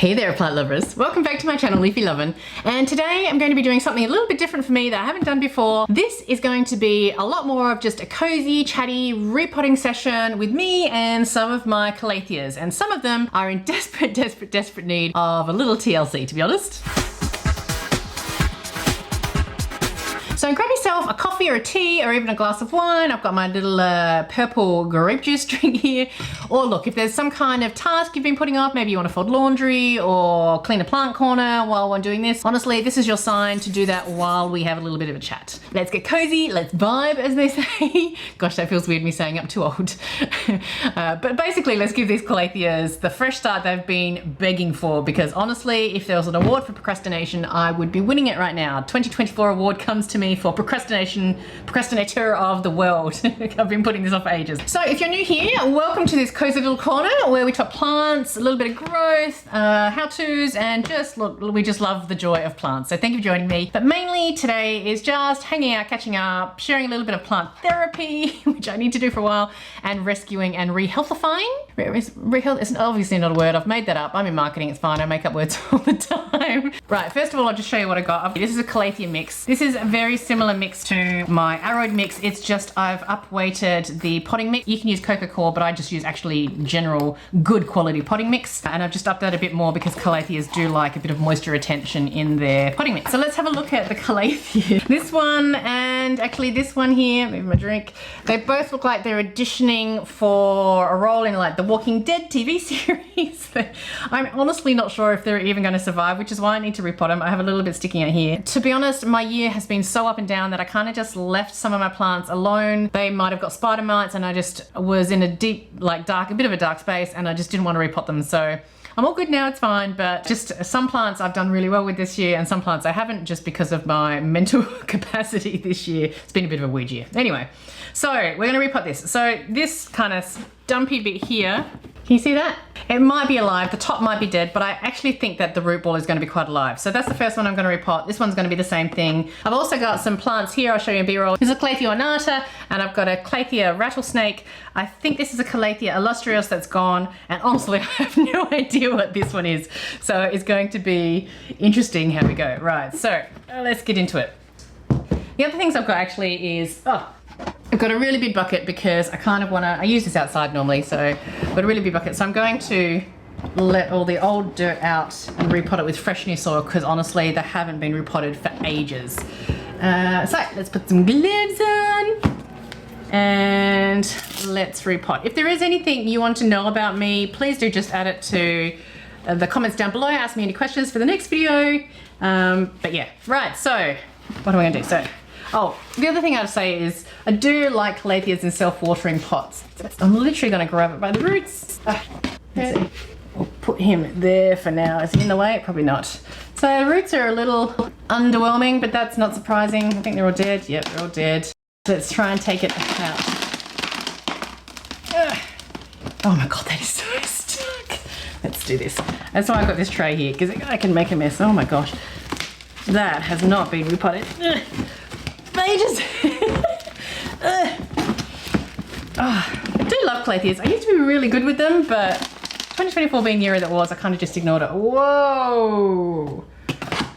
Hey there plant lovers, welcome back to my channel Leafy Lovin, and today I'm going to be doing something a little bit different for me that I haven't done before. This is going to be a lot more of just a cozy, chatty repotting session with me and some of my Calatheas, and some of them are in desperate need of a little TLC, to be honest. So grab yourself a coffee or a tea or even a glass of wine. I've got my little purple grape juice drink here. Or look, if there's some kind of task you've been putting off, maybe you want to fold laundry or clean a plant corner while I'm doing this. Honestly, this is your sign to do that while we have a little bit of a chat. Let's get cozy, let's vibe, as they say. Gosh, that feels weird me saying I'm too old. But basically, let's give these Calatheas the fresh start they've been begging for, because honestly, if there was an award for procrastination, I would be winning it right now. 2024 award comes to me for procrastinator of the world. I've been putting this off for ages. So if you're new here, welcome to this cozy little corner where we talk plants, a little bit of growth, how-tos, and just look, we just love the joy of plants. So thank you for joining me. But mainly today is just hanging out, catching up, sharing a little bit of plant therapy, which I need to do for a while, and rescuing and rehealthifying. Rehealth is obviously not a word, I've made that up. I'm in marketing, it's fine, I make up words all the time. Right, first of all, I'll just show you what I got. This is a Calathea mix. This is a very similar mix to my arrowed mix. It's just I've upweighted the potting mix. You can use Coca-Cola, but I just use actually general good quality potting mix. And I've just upped that a bit more because Calatheas do like a bit of moisture retention in their potting mix. So let's have a look at the Calathea. This one and actually this one here, maybe my drink. They both look like they're auditioning for a role in like the Walking Dead TV series. I'm honestly not sure if they're even going to survive, which is why I need to repot them. I have a little bit sticking out here. To be honest, my year has been so up and down that I kind of just left some of my plants alone. They might have got spider mites and I just was in a deep, like a bit of a dark space, and I just didn't want to repot them. So I'm all good now, it's fine, but just some plants I've done really well with this year and some plants I haven't, just because of my mental capacity this year. It's been a bit of a weird year. Anyway, so we're gonna repot this. So this kind of dumpy bit here, can you see that? It might be alive, the top might be dead, but I actually think that the root ball is going to be quite alive. So that's the first one I'm going to repot. This one's going to be the same thing. I've also got some plants here, I'll show you in B-roll. This is a Calathea ornata, and I've got a Calathea rattlesnake. I think this is a Calathea illustrious that's gone, and honestly, I have no idea what this one is. So it's going to be interesting how we go. Right, so let's get into it. The other things I've got actually is, I've got a really big bucket because I kind of want to, I use this outside normally, so I've got a really big bucket. So I'm going to let all the old dirt out and repot it with fresh new soil, because honestly, they haven't been repotted for ages. So let's put some gloves on and let's repot. If there is anything you want to know about me, please do just add it to the comments down below. Ask me any questions for the next video. But yeah, right, so what am I going to do? So, the other thing I'd say is I do like Calatheas in self-watering pots. I'm literally going to grab it by the roots. Let's see. We'll put him there for now. Is he in the way? Probably not. So the roots are a little underwhelming, but that's not surprising. I think they're all dead. Yep, they're all dead. Let's try and take it out. Oh my God, that is so stuck. Let's do this. That's why I've got this tray here, because I can make a mess. Oh my gosh. That has not been repotted. Ages. I do love Calatheas. I used to be really good with them, but 2024 being the year that was, I kind of just ignored it. Whoa.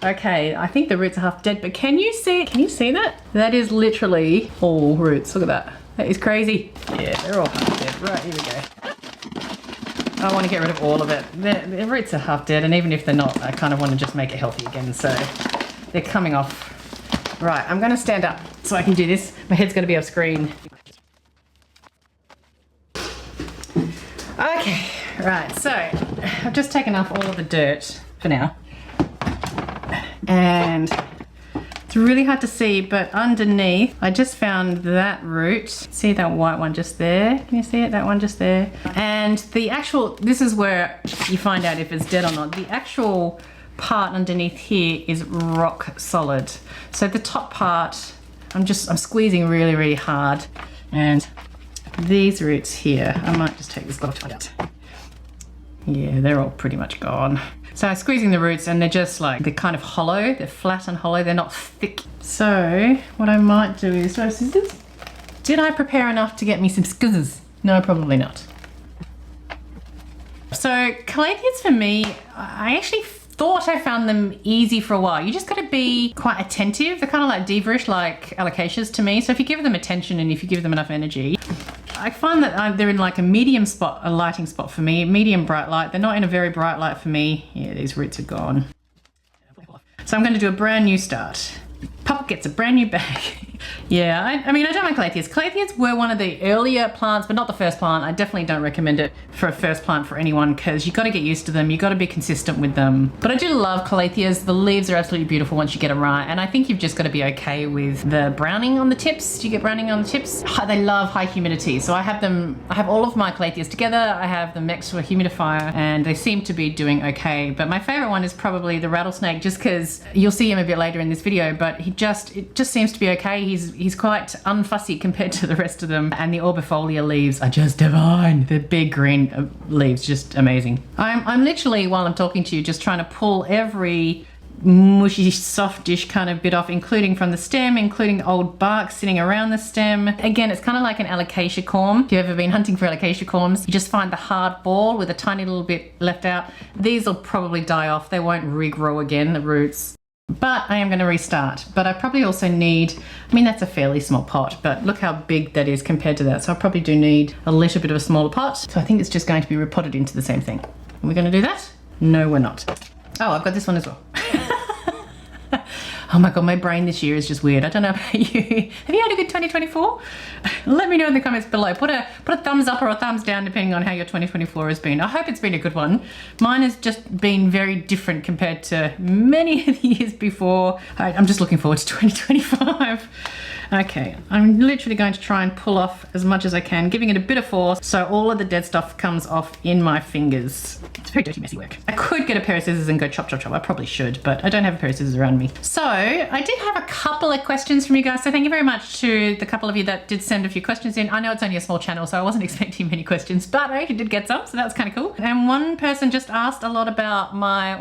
Okay, I think the roots are half dead, but can you see that? That is literally all roots. Look at that. That is crazy. Yeah, they're all half dead. Right, here we go. I want to get rid of all of it. The roots are half dead, and even if they're not, I kind of want to just make it healthy again. So they're coming off. Right, I'm going to stand up so I can do this. My head's going to be off screen. Okay, right, so I've just taken off all of the dirt for now. And it's really hard to see, but underneath, I just found that root. See that white one just there? Can you see it? That one just there. And the actual, this is where you find out if it's dead or not. The actual part underneath here is rock solid. So the top part, I'm squeezing really, really hard. And these roots here, I might just take this glove to find out. Yeah, they're all pretty much gone. So I'm squeezing the roots and they're just like, they're kind of hollow, they're flat and hollow, they're not thick. So what I might do is, do I have scissors? Did I prepare enough to get me some scissors? No, probably not. So Calatheas for me, I actually thought I found them easy for a while. You just got to be quite attentive. They're kind of like diva-ish, like Calatheas to me. So if you give them attention and if you give them enough energy, I find that they're in like a medium spot, a lighting spot for me, medium bright light. They're not in a very bright light for me. Yeah, these roots are gone. So I'm going to do a brand new start. Papa gets a brand new bag. Yeah, I mean, I don't like Calatheas. Calatheas were one of the earlier plants, but not the first plant. I definitely don't recommend it for a first plant for anyone because you've got to get used to them. You've got to be consistent with them. But I do love Calatheas. The leaves are absolutely beautiful once you get them right. And I think you've just got to be okay with the browning on the tips. Do you get browning on the tips? They love high humidity. So I have all of my Calatheas together. I have them next to a humidifier and they seem to be doing okay. But my favorite one is probably the rattlesnake just because you'll see him a bit later in this video, but it just seems to be okay. He's quite unfussy compared to the rest of them, and the orbifolia leaves are just divine. The big green leaves, just amazing. I'm literally, while I'm talking to you, just trying to pull every mushy, softish kind of bit off, including from the stem, including the old bark sitting around the stem. Again, it's kind of like an alocasia corm. If you've ever been hunting for alocasia corms, you just find the hard ball with a tiny little bit left out. These will probably die off. They won't regrow again, the roots. But I am going to restart. But I probably also need, I mean, that's a fairly small pot, but look how big that is compared to that. So I probably do need a little bit of a smaller pot. So I think it's just going to be repotted into the same thing. Are we going to do that? No, we're not. Oh, I've got this one as well. Oh my God, my brain this year is just weird. I don't know about you. Have you had a good 2024? Let me know in the comments below. Put a thumbs up or a thumbs down depending on how your 2024 has been. I hope it's been a good one. Mine has just been very different compared to many of the years before. I'm just looking forward to 2025. Okay, I'm literally going to try and pull off as much as I can, giving it a bit of force so all of the dead stuff comes off in my fingers. It's very dirty, messy work. I could get a pair of scissors and go chop, chop, chop. I probably should, but I don't have a pair of scissors around me. So I did have a couple of questions from you guys, so thank you very much to the couple of you that did send a few questions in. I know it's only a small channel, so I wasn't expecting many questions, but I actually did get some, so that was kind of cool. And one person just asked a lot about my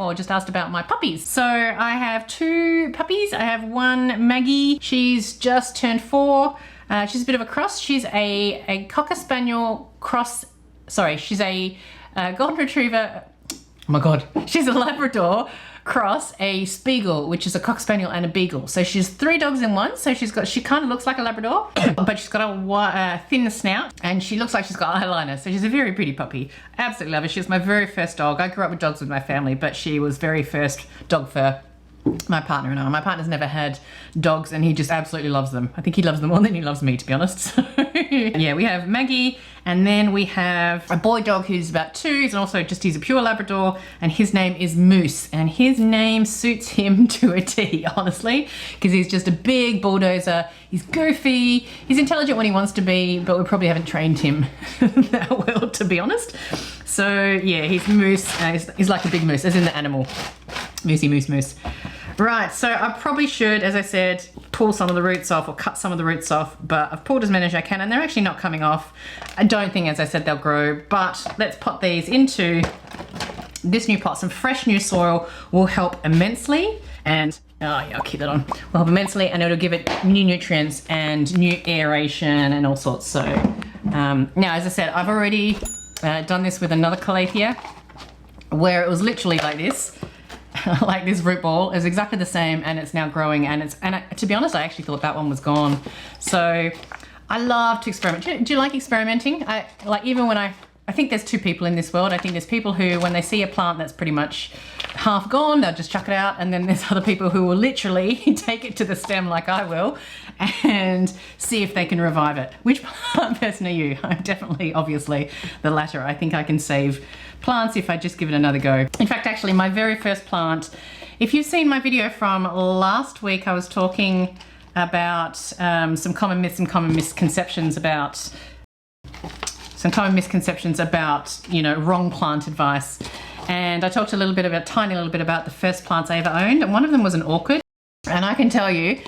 puppies. So I have two puppies. I have one, Maggie. She's just turned 4. She's a bit of a cross. She's a Cocker Spaniel cross. Sorry, she's a Golden Retriever. Oh my God. She's a Labrador cross a Spiegel, which is a Cocker Spaniel and a Beagle. So she's 3 dogs in one. So she kind of looks like a Labrador, but she's got a thin snout and she looks like she's got eyeliner. So she's a very pretty puppy. Absolutely love her. She was my very first dog. I grew up with dogs with my family, but she was very first dog for my partner and I. My partner's never had dogs and he just absolutely loves them. I think he loves them more than he loves me, to be honest. So, yeah, we have Maggie and then we have a boy dog who's about 2. He's also he's a pure Labrador and his name is Moose, and his name suits him to a T, honestly, because he's just a big bulldozer. He's goofy, he's intelligent when he wants to be, but we probably haven't trained him that well, to be honest. So yeah, he's Moose. He's like a big moose, as in the animal. Moosey, moose, moose. Right, so I probably should, as I said, pull some of the roots off or cut some of the roots off, but I've pulled as many as I can and they're actually not coming off. I don't think, as I said, they'll grow, but let's pot these into this new pot. Some fresh new soil will help immensely, and oh yeah, I'll keep that on. Will help immensely, and it'll give it new nutrients and new aeration and all sorts. So now, as I said, I've already done this with another Calathea where it was literally like this. Like this root ball is exactly the same, and it's now growing, and to be honest, I actually thought that one was gone. So I love to experiment. Do you like experimenting? Even when I think there's 2 people in this world. I think there's people who, when they see a plant that's pretty much half gone, they'll just chuck it out, and then there's other people who will literally take it to the stem like I will and see if they can revive it. Which plant person are you? I'm definitely, obviously, the latter. I think I can save plants if I just give it another go. In fact, actually, my very first plant, if you've seen my video from last week, I was talking about some common myths and common misconceptions about wrong plant advice. And I talked tiny little bit about the first plants I ever owned, and one of them was an orchid. And I can tell you,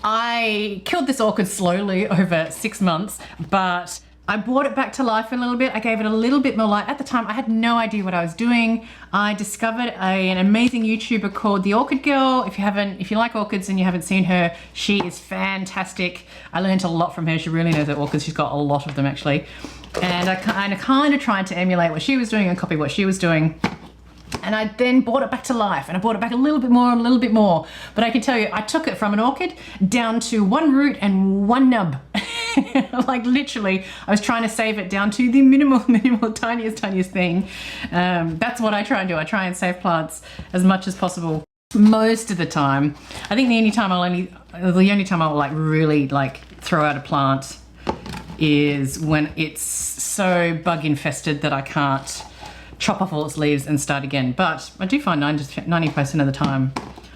I killed this orchid slowly over 6 months, but I brought it back to life a little bit. I gave it a little bit more light. At the time, I had no idea what I was doing. I discovered an amazing YouTuber called The Orchid Girl. If you like orchids and you haven't seen her, she is fantastic. I learned a lot from her. She really knows her orchids. She's got a lot of them, actually. And I kind of tried to emulate what she was doing and copy what she was doing. And I then brought it back to life, and I brought it back a little bit more and a little bit more. But I can tell you, I took it from an orchid down to one root and one nub. Like literally, I was trying to save it down to the minimal, tiniest thing. That's what I try and do. I try and save plants as much as possible. Most of the time. I think the only time I'll like really like throw out a plant is when it's so bug infested that I can't chop off all its leaves and start again. But I do find 90% of the time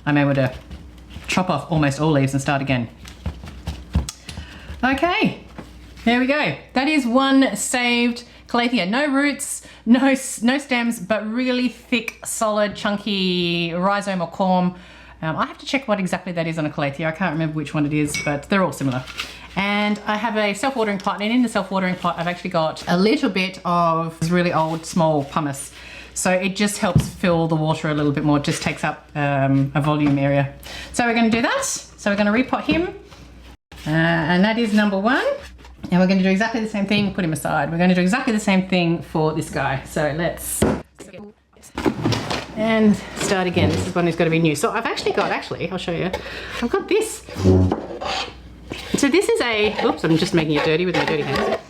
I'm able to chop off almost all leaves and start again. Okay, there we go. That is one saved Calathea. No roots, no stems, but really thick, solid, chunky rhizome or corm. I have to check what exactly that is on a Calathea. I can't remember which one it is, but they're all similar. And I have a self-watering pot, and in the self-watering pot I've actually got a little bit of this really old small pumice. So it just helps fill the water a little bit more, it just takes up a volume area. So we're going to do that. So we're going to repot him, and that is number one. And we're going to do exactly the same thing, put him aside. We're going to do exactly the same thing for this guy. So let's, and start again. This is one who's got to be new. So I've actually got, I'll show you. I've got this. So this is a, oops, I'm just making it dirty with my dirty hands.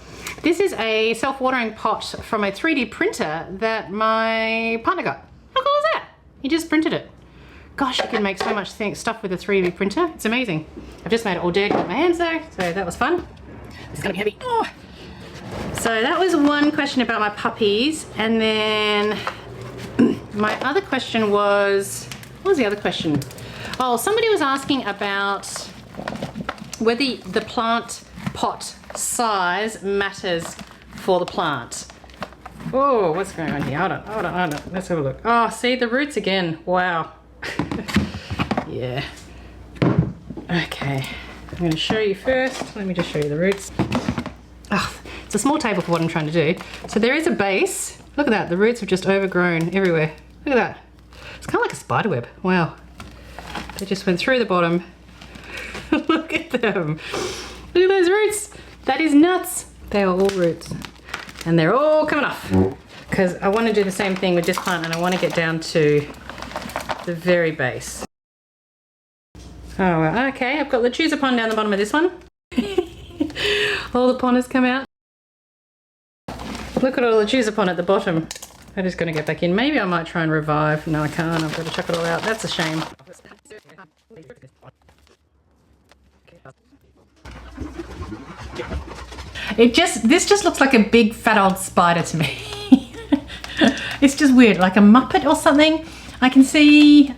This is a self-watering pot from a 3D printer that my partner got. How cool is that? He just printed it. Gosh, you can make so much stuff with a 3D printer. It's amazing. I've just made it all dirty with my hands though, so that was fun. It's gonna be heavy. Oh. So that was one question about my puppies, and then my other question was, what was the other question? Oh, somebody was asking about whether the plant pot size matters for the plant. Oh, what's going on here? Hold on. Let's have a look. Oh, see the roots again. Wow. Yeah. Okay. I'm going to show you first. Let me just show you the roots. Oh, it's a small table for what I'm trying to do. So there is a base. Look at that. The roots have just overgrown everywhere. Look at that. It's kind of like a spider web. Wow. They just went through the bottom. Look at them. Look at those roots. That is nuts. They are all roots. And they're all coming off. Because I want to do the same thing with this plant, and I want to get down to the very base. Oh, okay. I've got the chooser pond down the bottom of this one. All the pond has come out. Look at all the chooser pond at the bottom. I'm just going to get back in. Maybe I might try and revive. No, I can't. I've got to chuck it all out. That's a shame. This just looks like a big fat old spider to me. It's just weird, like a Muppet or something. I can see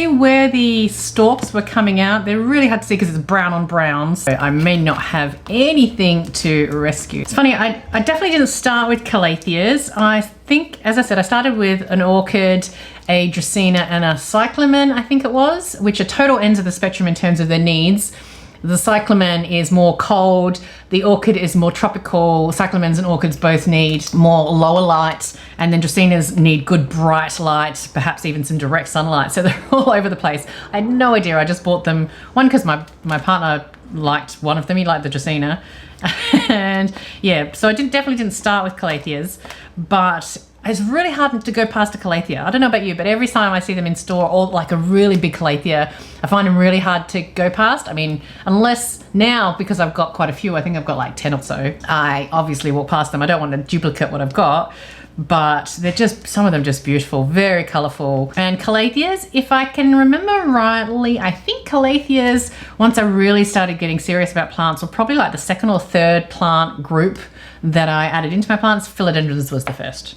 where the stalks were coming out. They're really hard to see because it's brown on brown, so I may not have anything to rescue. It's funny, I definitely didn't start with Calatheas. I think, as I said, I started with an orchid, a Dracaena, and a cyclamen, I think it was, which are total ends of the spectrum in terms of their needs. The cyclamen is more cold, the orchid is more tropical. Cyclamens and orchids both need more lower light, and then Dracaenas need good bright light, perhaps even some direct sunlight. So they're all over the place. I had no idea. I just bought them, one because my partner liked one of them. He liked the Dracaena. And yeah, so I definitely didn't start with Calatheas, but it's really hard to go past a Calathea. I don't know about you, but every time I see them in store, or like a really big Calathea, I find them really hard to go past. I mean, unless now, because I've got quite a few, I think I've got like 10 or so, I obviously walk past them. I don't want to duplicate what I've got, but they're just, some of them just beautiful, very colorful. And Calatheas, if I can remember rightly, I think Calatheas, once I really started getting serious about plants, were probably like the second or third plant group that I added into my plants. Philodendrons was the first.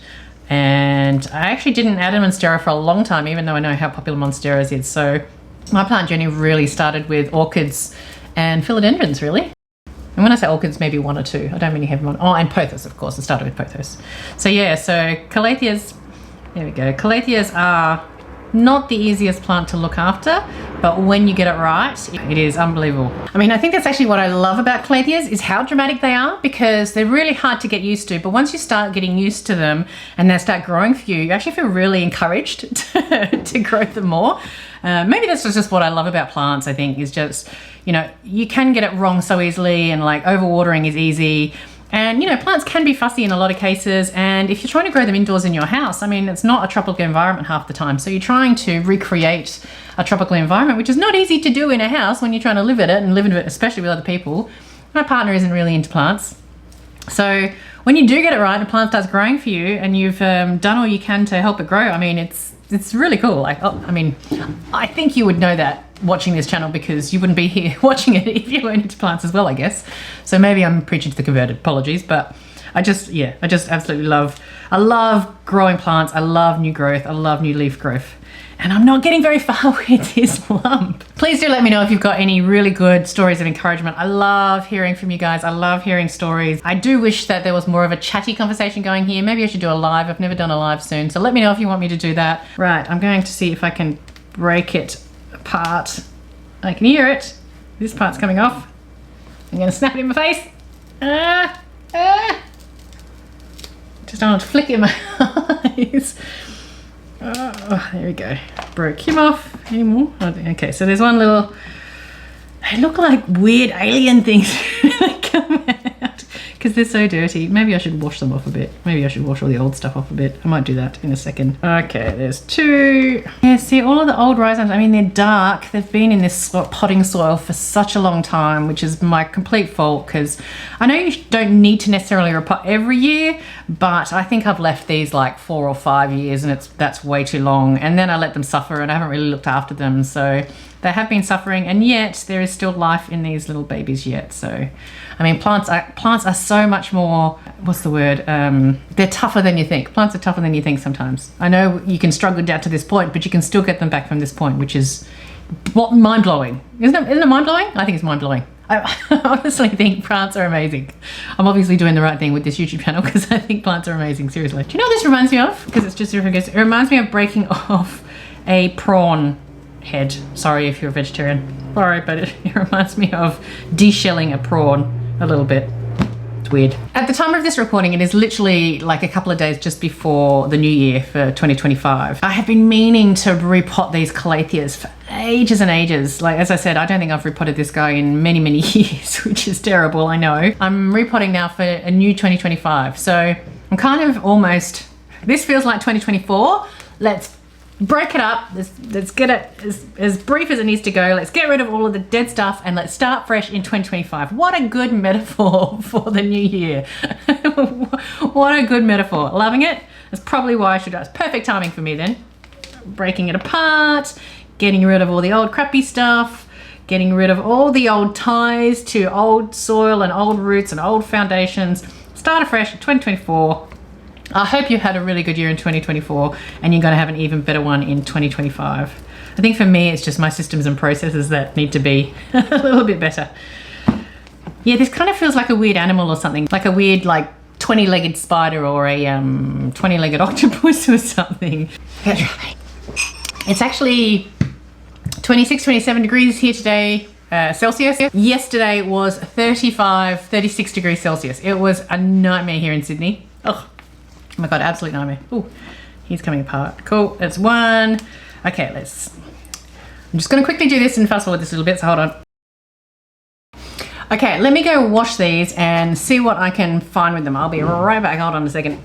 And I actually didn't add a Monstera for a long time, even though I know how popular Monsteras is. So my plant journey really started with orchids and philodendrons, really. And when I say orchids, maybe one or two. I don't really have one. Oh, and pothos, of course. I started with pothos. So yeah, so Calatheas, there we go. Calatheas are not the easiest plant to look after, but when you get it right, it is unbelievable. I mean, I think that's actually what I love about Calatheas is how dramatic they are, because they're really hard to get used to, but once you start getting used to them and they start growing for you, you actually feel really encouraged to grow them more. Maybe that's just what I love about plants, I think, is just, you know, you can get it wrong so easily, and like overwatering is easy. And you know, plants can be fussy in a lot of cases, and if you're trying to grow them indoors in your house, I mean, it's not a tropical environment half the time. So you're trying to recreate a tropical environment, which is not easy to do in a house when you're trying to live in it and live in it, especially with other people. My partner isn't really into plants. So when you do get it right and the plant starts growing for you and you've done all you can to help it grow, I mean, it's really cool. Like, oh, I mean, I think you would know that watching this channel, because you wouldn't be here watching it if you weren't into plants as well, I guess. So maybe I'm preaching to the converted, apologies, but I just absolutely I love growing plants. I love new growth. I love new leaf growth. And I'm not getting very far with this lump. Please do let me know if you've got any really good stories of encouragement. I love hearing from you guys. I love hearing stories. I do wish that there was more of a chatty conversation going here. Maybe I should do a live. I've never done a live soon. So let me know if you want me to do that. Right, I'm going to see if I can break it apart. I can hear it. This part's coming off. I'm gonna snap it in my face. Just don't want to flick it in my eyes. Oh, there we go. Broke him off. Any more? Okay, so there's one little... They look like weird alien things when they come out because they're so dirty. Maybe I should wash them off a bit. Maybe I should wash all the old stuff off a bit. I might do that in a second. Okay, there's two. Yeah, see, all of the old rhizomes, I mean, they're dark. They've been in this potting soil for such a long time, which is my complete fault, because I know you don't need to necessarily repot every year, but I think I've left these like 4 or 5 years, and that's way too long. And then I let them suffer, and I haven't really looked after them. So they have been suffering, and yet there is still life in these little babies yet. So, I mean, plants are so much more, what's the word? They're tougher than you think. Plants are tougher than you think sometimes. I know you can struggle down to this point, but you can still get them back from this point, which is mind-blowing. Isn't it mind-blowing? I think it's mind-blowing. I honestly think plants are amazing. I'm obviously doing the right thing with this YouTube channel because I think plants are amazing, seriously. Do you know what this reminds me of? Because it's just, it reminds me of breaking off a prawn head. Sorry if you're a vegetarian. Sorry, but it reminds me of deshelling a prawn a little bit. It's weird. At the time of this recording, it is literally like a couple of days just before the new year for 2025. I have been meaning to repot these Calatheas for ages and ages. Like, as I said, I don't think I've repotted this guy in many, many years, which is terrible, I know. I'm repotting now for a new 2025. So I'm kind of almost, this feels like 2024. Let's break it up. Let's get it as brief as it needs to go. Let's get rid of all of the dead stuff and let's start fresh in 2025. What a good metaphor for the new year. What a good metaphor. Loving it. That's probably why I should do it. It's perfect timing for me then. Breaking it apart, getting rid of all the old crappy stuff, getting rid of all the old ties to old soil and old roots and old foundations. Start afresh in 2024. I hope you had a really good year in 2024 and you're going to have an even better one in 2025. I think for me, it's just my systems and processes that need to be a little bit better. Yeah, this kind of feels like a weird animal or something, like a weird, like 20-legged spider or a 20-legged octopus or something. It's actually 26, 27 degrees here today. Celsius. Yesterday was 35, 36 degrees Celsius. It was a nightmare here in Sydney. Oh my God, absolute nightmare. Oh, he's coming apart. Cool, that's one. Okay, I'm just gonna quickly do this and fast forward this a little bit, so hold on. Okay, let me go wash these and see what I can find with them. I'll be right back, hold on a second.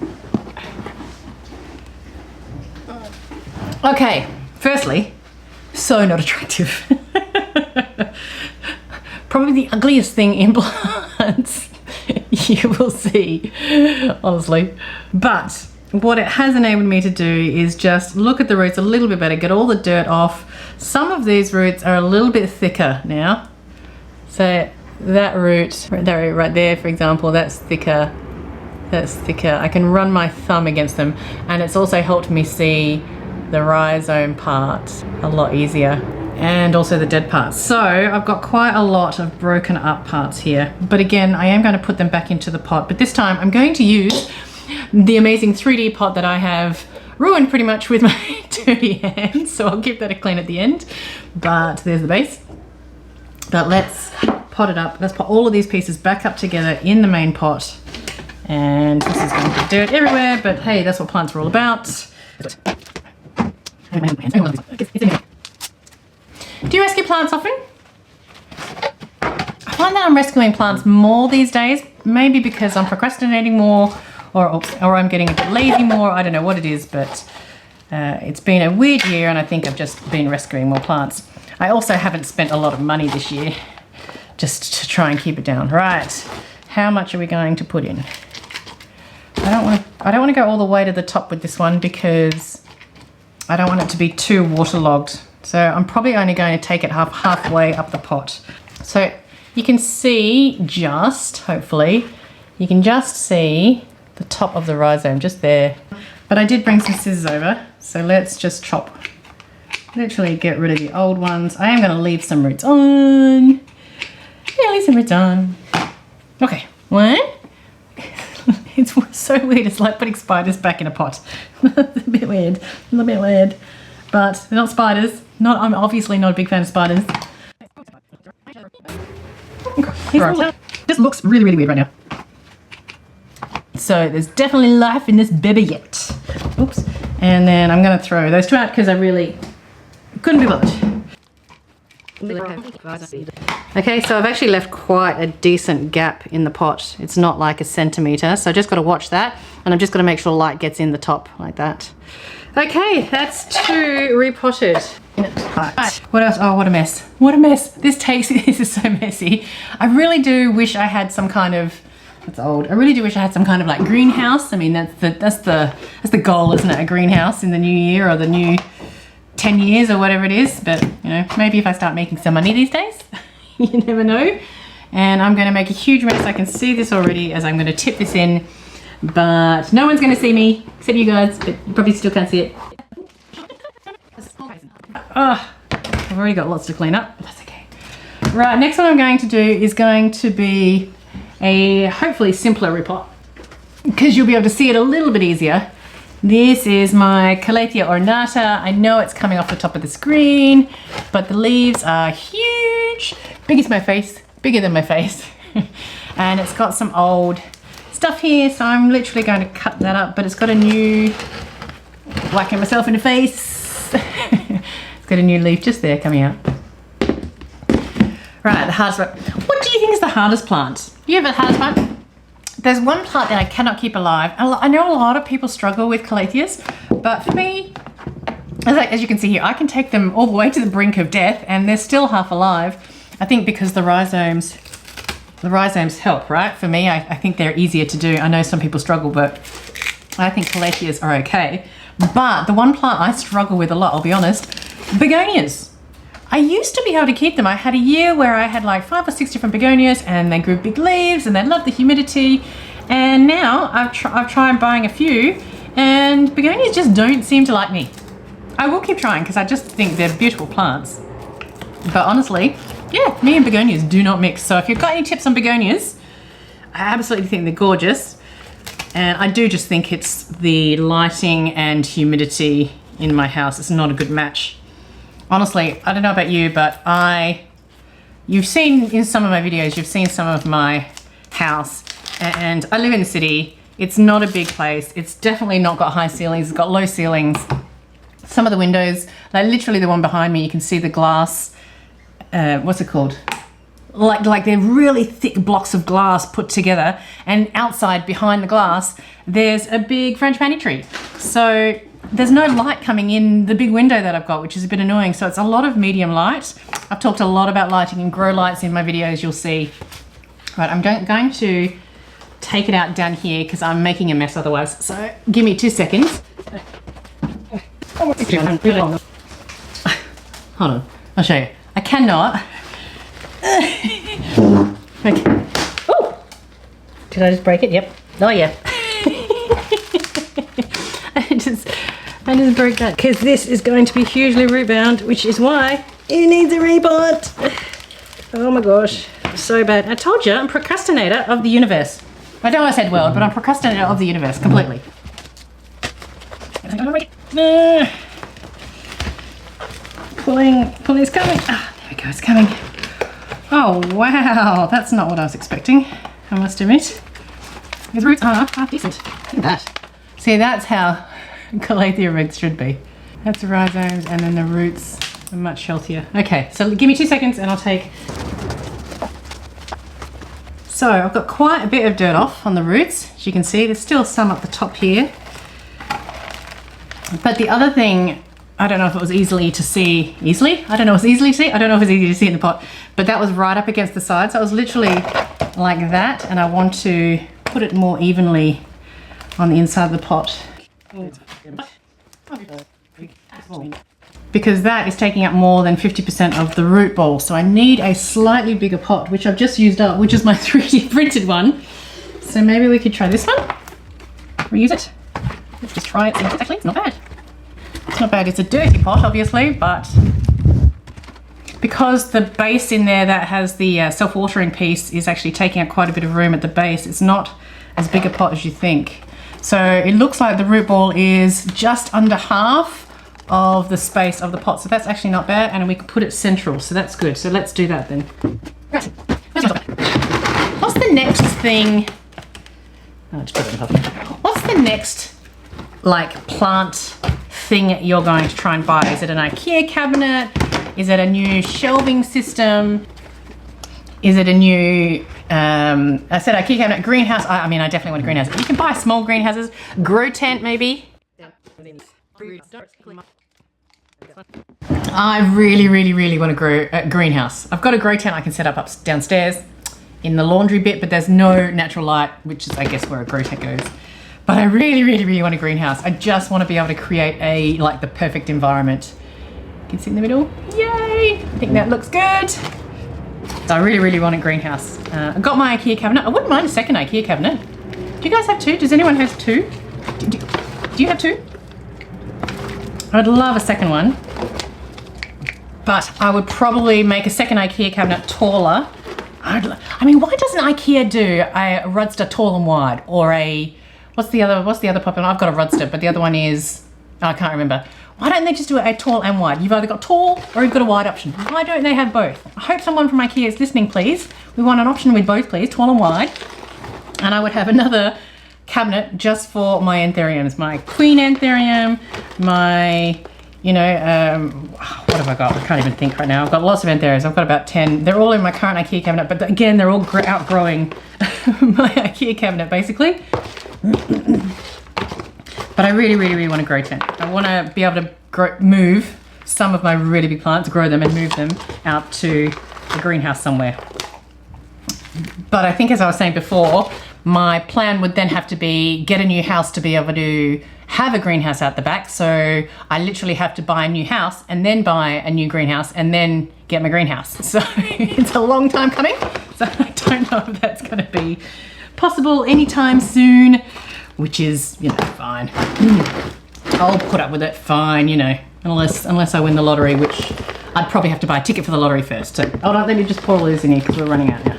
Okay, firstly, so not attractive. Probably the ugliest thing in plants you will see, honestly. But what it has enabled me to do is just look at the roots a little bit better, get all the dirt off. Some of these roots are a little bit thicker now. So that root right there, for example, that's thicker. That's thicker. I can run my thumb against them, and it's also helped me see the rhizome part a lot easier, and also the dead parts. So I've got quite a lot of broken up parts here, but again, I am going to put them back into the pot, but this time I'm going to use the amazing 3D pot that I have ruined pretty much with my dirty hands, so I'll give that a clean at the end. But there's the base. But let's pot it up. Let's put all of these pieces back up together in the main pot, and this is going to be dirt everywhere, but hey, that's what plants are all about. Do you rescue plants often? I find that I'm rescuing plants more these days, maybe because I'm procrastinating more or I'm getting a bit lazy more. I don't know what it is, but it's been a weird year and I think I've just been rescuing more plants. I also haven't spent a lot of money this year just to try and keep it down. Right, how much are we going to put in? I don't want to go all the way to the top with this one because I don't want it to be too waterlogged. So I'm probably only going to take it halfway up the pot. So you can see hopefully, you can just see the top of the rhizome just there. But I did bring some scissors over, so let's just chop. Literally get rid of the old ones. I am going to leave some roots on. Yeah, leave some roots on. Okay, one. It's so weird, it's like putting spiders back in a pot. It's a bit weird, a little bit weird. But they're not spiders. I'm obviously not a big fan of spiders. Right. This looks really, really weird right now. So there's definitely life in this baby yet. Oops. And then I'm going to throw those two out because I really couldn't be bothered. Okay, so I've actually left quite a decent gap in the pot. It's not like 1 centimetre, so I just got to watch that, and I've just got to make sure light gets in the top like that. Okay, that's 2 repotted. Right. What else? Oh, what a mess. What a mess. This is so messy. I really do wish I had some kind of, it's old. I really do wish I had some kind of like greenhouse. I mean, that's the goal, isn't it? A greenhouse in the new year or the new 10 years or whatever it is. But, you know, maybe if I start making some money these days, you never know. And I'm going to make a huge mess. I can see this already as I'm going to tip this in, but no one's going to see me except you guys, but you probably still can't see it. Oh, I've already got lots to clean up, but that's okay. Right, next one I'm going to do is going to be a hopefully simpler repot because you'll be able to see it a little bit easier. This is my Calathea ornata. I know it's coming off the top of the screen, but the leaves are huge, big as my face, bigger than my face. And it's got some old stuff here, so I'm literally going to cut that up, but it's got a new, whacking myself in the face. It's got a new leaf just there coming out. Right, the hardest one. What do you think is the hardest plant? You have a hardest plant? There's one plant that I cannot keep alive. I know a lot of people struggle with Calatheas, but for me, as you can see here, I can take them all the way to the brink of death and they're still half alive. I think because the rhizomes help, right? For me, I think they're easier to do. I know some people struggle, but I think Calatheas are okay. But the one plant I struggle with a lot, I'll be honest, begonias. I used to be able to keep them. I had a year where I had like 5 or 6 different begonias and they grew big leaves and they loved the humidity. And now I've tried buying a few and begonias just don't seem to like me. I will keep trying because I just think they're beautiful plants. But honestly, yeah, me and begonias do not mix. So if you've got any tips on begonias, I absolutely think they're gorgeous. And I do just think it's the lighting and humidity in my house. It's not a good match. Honestly, I don't know about you, but you've seen in some of my videos, you've seen some of my house, and I live in the city. It's not a big place. It's definitely not got high ceilings. It's got low ceilings. Some of the windows, like literally the one behind me, you can see the glass, what's it called? Like they're really thick blocks of glass put together, and outside behind the glass, there's a big frangipani tree. So there's no light coming in the big window that I've got, which is a bit annoying. So it's a lot of medium light. I've talked a lot about lighting and grow lights in my videos, you'll see. Right, I'm going to take it out down here because I'm making a mess otherwise. So give me 2 seconds. Hold on, I'll show you. I cannot. Okay. Oh, did I just break it? Yep. Oh yeah. I just broke that because this is going to be hugely root bound, which is why it needs a repot. Oh my gosh, so bad. I told you, I'm procrastinator of the universe. I don't want to say world, but I'm procrastinator of the universe completely. Pulling is coming. Ah, there we go, it's coming. Oh wow, that's not what I was expecting, I must admit. His roots are half decent. Look at that. See, that's how Calathea roots should be. That's the rhizomes, and then the roots are much healthier. Okay, so give me 2 seconds and I'll take So I've got quite a bit of dirt off on the roots. As you can see, there's still some up the top here. But the other thing, I don't know if it was easily to see, I don't know if it's easy to see in the pot, but that was right up against the side. So it was literally like that, and I want to put it more evenly on the inside of the pot. Because that is taking up more than 50% of the root ball. So I need a slightly bigger pot, which I've just used up, which is my 3D printed one. So maybe we could try this one, reuse it. Let's just try it. Actually, it's not bad. It's not bad. It's a dirty pot, obviously, but because the base in there that has the self-watering piece is actually taking up quite a bit of room at the base, it's not as big a pot as you think. So it looks like the root ball is just under half of the space of the pot. So that's actually not bad, and we can put it central, so that's good. So let's do that then. Right. What's the next thing? What's the next like plant thing you're going to try and buy? Is it an IKEA cabinet? Is it a new shelving system? Is it a new, I said IKEA cabinet, greenhouse? I mean, I definitely want a greenhouse. You can buy small greenhouses, grow tent maybe. I really want to grow a greenhouse. I've got a grow tent I can set up downstairs in the laundry bit, but there's no natural light, which is I guess where a grow tent goes. But I really want a greenhouse. I just want to be able to create like the perfect environment. You can see in the middle. Yay! I think that looks good. So I really want a greenhouse. I got my IKEA cabinet. I wouldn't mind a second IKEA cabinet. Do you guys have two? Does anyone have two? Do you have two? I'd love a second one. But I would probably make a second IKEA cabinet taller. I mean, why doesn't IKEA do a Rudster tall and wide, or a what's the other popular? I've got a Rudster, but the other one is I can't remember. Why don't they just do a tall and wide? You've either got tall or you've got a wide option. Why don't they have both? I hope someone from IKEA is listening, please. We want an option with both, please, tall and wide. And I would have another cabinet just for my anthuriums, my queen anthurium, my, you know, what have I got? I can't even think right now. I've got lots of anthuriums. I've got about 10. They're all in my current IKEA cabinet, but again, they're all outgrowing my IKEA cabinet, basically. But I really want to grow tent. I want to be able to move some of my really big plants, grow them and move them out to a greenhouse somewhere. But I think, as I was saying before, my plan would then have to be get a new house to be able to have a greenhouse out the back. So I literally have to buy a new house and then buy a new greenhouse and then get my greenhouse. So it's a long time coming. So I don't know if that's going to be possible anytime soon, which is, you know, fine. I'll put up with it, fine, you know, unless I win the lottery, which I'd probably have to buy a ticket for the lottery first. So hold on, let me just pour all this in here because we're running out now.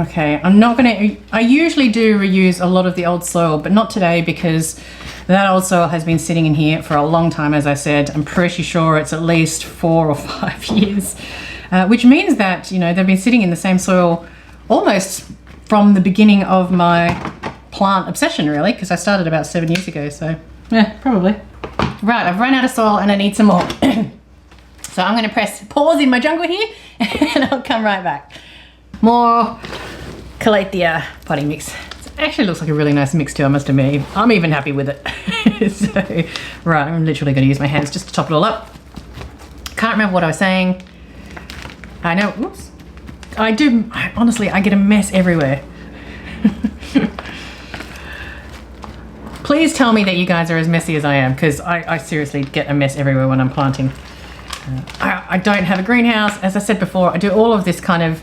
Okay, I usually do reuse a lot of the old soil, but not today because that old soil has been sitting in here for a long time, as I said. I'm pretty sure it's at least 4 or 5 years, which means that, you know, they've been sitting in the same soil almost from the beginning of my plant obsession, really, because I started about 7 years ago, so yeah, probably. Right, I've run out of soil and I need some more. So I'm gonna press pause in my jungle here and I'll come right back. More Calathea potting mix. It actually looks like a really nice mix too, I must admit. I'm even happy with it. So, right, I'm literally gonna use my hands just to top it all up. Can't remember what I was saying. I know, whoops. Honestly, I get a mess everywhere. Please tell me that you guys are as messy as I am, because I seriously get a mess everywhere when I'm planting. I don't have a greenhouse. As I said before, I do all of this kind of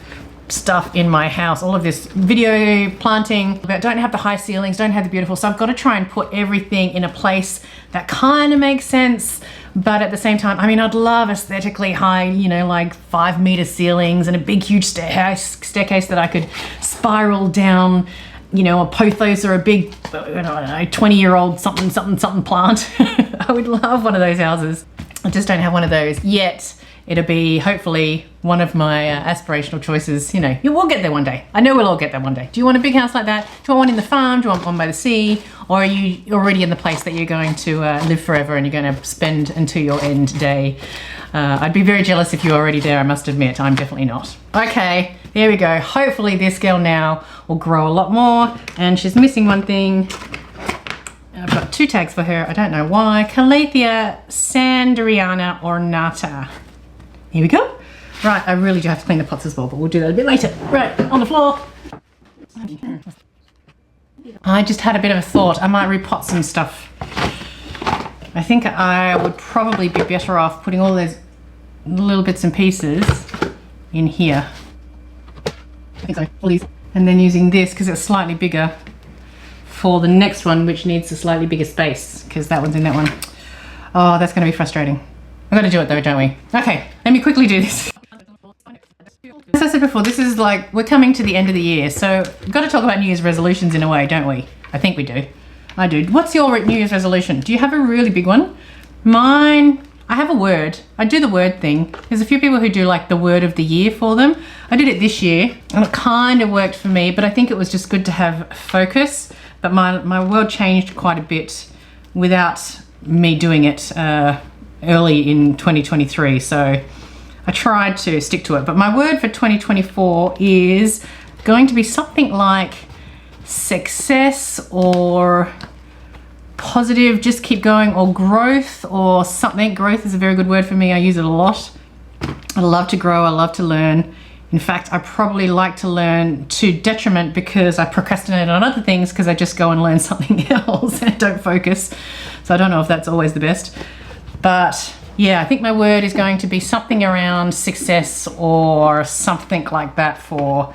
stuff in my house, all of this video planting, but don't have the high ceilings, don't have the beautiful, so I've got to try and put everything in a place that kind of makes sense, but at the same time, I mean, I'd love aesthetically high, you know, like 5-meter ceilings and a big huge staircase that I could spiral down, you know, a pothos or a big, I don't know, 20-year-old something plant. I would love one of those houses. I just don't have one of those yet. It'll be hopefully one of my aspirational choices. You know, we'll get there one day. I know we'll all get there one day. Do you want a big house like that? Do you want one in the farm? Do you want one by the sea? Or are you already in the place that you're going to live forever and you're going to spend until your end day? I'd be very jealous if you're already there, I must admit. I'm definitely not. Okay, there we go. Hopefully this girl now will grow a lot more. And she's missing one thing. I've got 2 tags for her. I don't know why. Calathea Sandriana ornata. Here we go. Right, I really do have to clean the pots as well, but we'll do that a bit later. Right, on the floor. I just had a bit of a thought. I might repot some stuff. I think I would probably be better off putting all those little bits and pieces in here. I think so, all these. And then using this, because it's slightly bigger, for the next one, which needs a slightly bigger space, because that one's in that one. Oh, that's going to be frustrating. We've got to do it though, don't we? Okay, let me quickly do this. As I said before, this is like, we're coming to the end of the year, so we've got to talk about New Year's resolutions in a way, don't we? I think we do. I do. What's your New Year's resolution? Do you have a really big one? Mine, I have a word. I do the word thing. There's a few people who do like the word of the year for them. I did it this year and it kind of worked for me, but I think it was just good to have focus. But my world changed quite a bit without me doing it early in 2023. So I tried to stick to it. But my word for 2024 is going to be something like success or positive, just keep going, or growth or something. Growth is a very good word for me. I use it a lot. I love to grow. I love to learn. In fact, I probably like to learn to detriment because I procrastinate on other things because I just go and learn something else and don't focus. So I don't know if that's always the best. But yeah, I think my word is going to be something around success or something like that for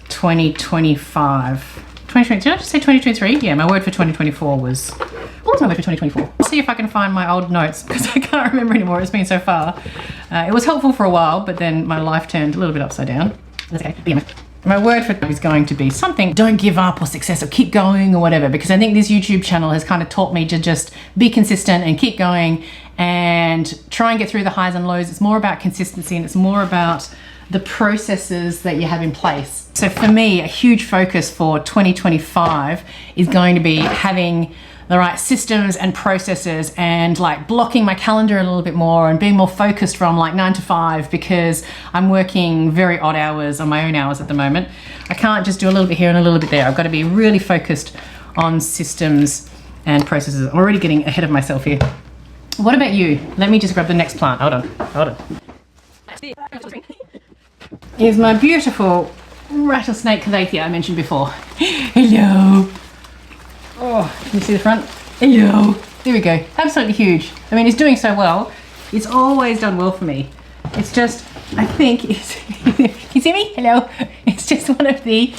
2025. 2020, did I just say 2023? Yeah, my word for 2024 was, what was my word for 2024? I'll see if I can find my old notes because I can't remember anymore. It's been so far. It was helpful for a while, but then my life turned a little bit upside down. That's okay. Yeah. My word for is going to be something, don't give up or success or keep going or whatever, because I think this YouTube channel has kind of taught me to just be consistent and keep going and try and get through the highs and lows. It's more about consistency and it's more about the processes that you have in place. So for me, a huge focus for 2025 is going to be having the right systems and processes and like blocking my calendar a little bit more and being more focused from like 9 to 5 because I'm working very odd hours on my own hours at the moment. I can't just do a little bit here and a little bit there. I've got to be really focused on systems and processes. I'm already getting ahead of myself here. What about you? Let me just grab the next plant. Hold on. Here's my beautiful rattlesnake Calathea I mentioned before. Hello. Oh, can you see the front? Hello. There we go. Absolutely huge. I mean, it's doing so well. It's always done well for me. It's just, I think it's, can you see me? Hello. It's just one of the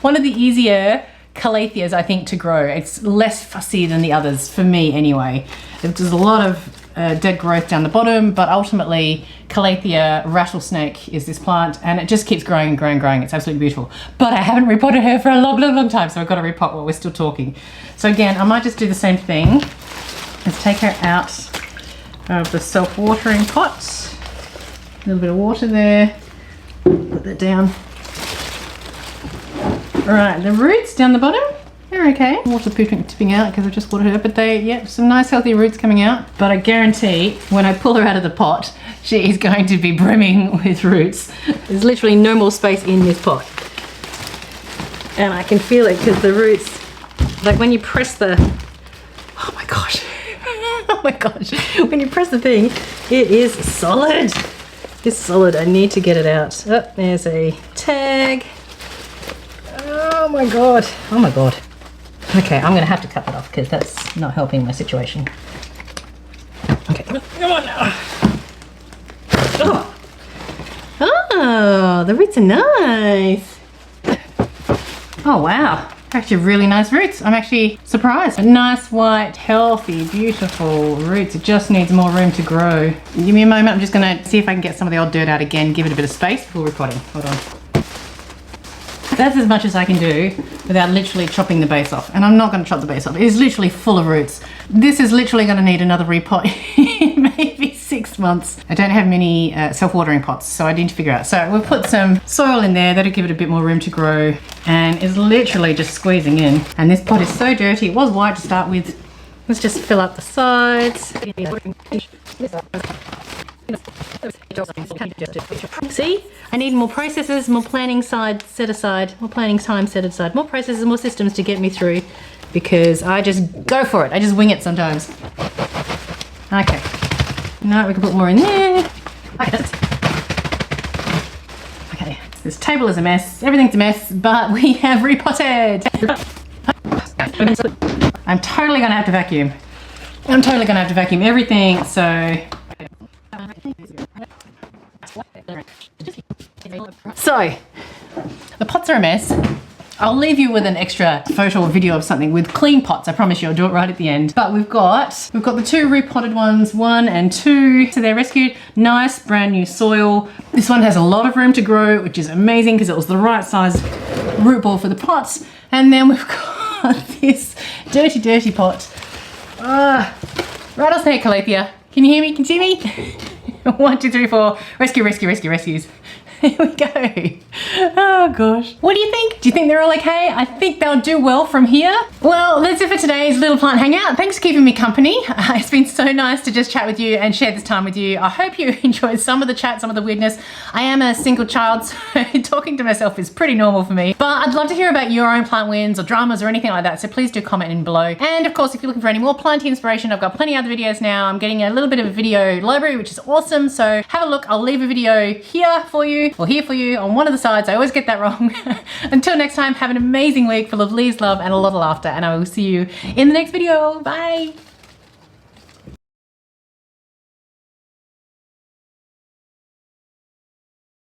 easier Calatheas, I think, to grow. It's less fussy than the others, for me anyway. There's a lot of dead growth down the bottom, but ultimately Calathea rattlesnake is this plant and it just keeps growing and growing and growing. It's absolutely beautiful. But I haven't repotted her for a long time, so I've got to repot while we're still talking. So again, I might just do the same thing. Let's take her out of the self-watering pot. A little bit of water there. Put that down. All right, the roots down the bottom, they're okay. Water tipping out because I've just watered her, but some nice healthy roots coming out. But I guarantee when I pull her out of the pot, she is going to be brimming with roots. There's literally no more space in this pot. And I can feel it because the roots, like when you press the, oh my gosh. Oh my gosh. When you press the thing, it is solid. It's solid. I need to get it out. Oh, there's a tag. Oh my god. Oh my god. Okay, I'm going to have to cut that off because that's not helping my situation. Okay, come on now. Oh, the roots are nice. Oh wow, actually really nice roots. I'm actually surprised. Nice, white, healthy, beautiful roots. It just needs more room to grow. Give me a moment. I'm just going to see if I can get some of the old dirt out again, give it a bit of space before repotting. Hold on. That's as much as I can do without literally chopping the base off. And I'm not going to chop the base off. It is literally full of roots. This is literally going to need another repot in maybe 6 months. I don't have many self-watering pots, so I need to figure out. So we'll put some soil in there, that'll give it a bit more room to grow, and it's literally just squeezing in. And this pot is so dirty, it was white to start with. Let's just fill up the sides. See, I need more processes, more planning side set aside, more planning time set aside, more processes, more systems to get me through, because I just go for it. I just wing it sometimes. Okay. No, we can put more in there. Okay, this table is a mess. Everything's a mess, but we have repotted. I'm totally gonna have to vacuum. I'm totally gonna have to vacuum everything, so. So, the pots are a mess. I'll leave you with an extra photo or video of something with clean pots. I promise you, I'll do it right at the end. But we've got the 2 repotted ones, 1 and 2. So they're rescued. Nice brand new soil. This one has a lot of room to grow, which is amazing because it was the right size root ball for the pots. And then we've got this dirty, dirty pot. Rattlesnake Calathea. Can you hear me? Can you see me? 1, 2, 3, 4. Rescue, rescue, rescue, rescues. Here we go. Oh gosh. What do you think? Do you think they're all okay? I think they'll do well from here. Well, that's it for today's little plant hangout. Thanks for keeping me company. It's been so nice to just chat with you and share this time with you. I hope you enjoyed some of the chat, some of the weirdness. I am a single child, so talking to myself is pretty normal for me. But I'd love to hear about your own plant wins or dramas or anything like that, so please do comment in below. And of course, if you're looking for any more planting inspiration, I've got plenty of other videos now. I'm getting a little bit of a video library, which is awesome, so have a look. I'll leave a video here for you, or here for you on one of the sides. I always get that wrong. Until next time, have an amazing week full of leaves, love, and a lot of laughter, and I will see you in the next video. Bye.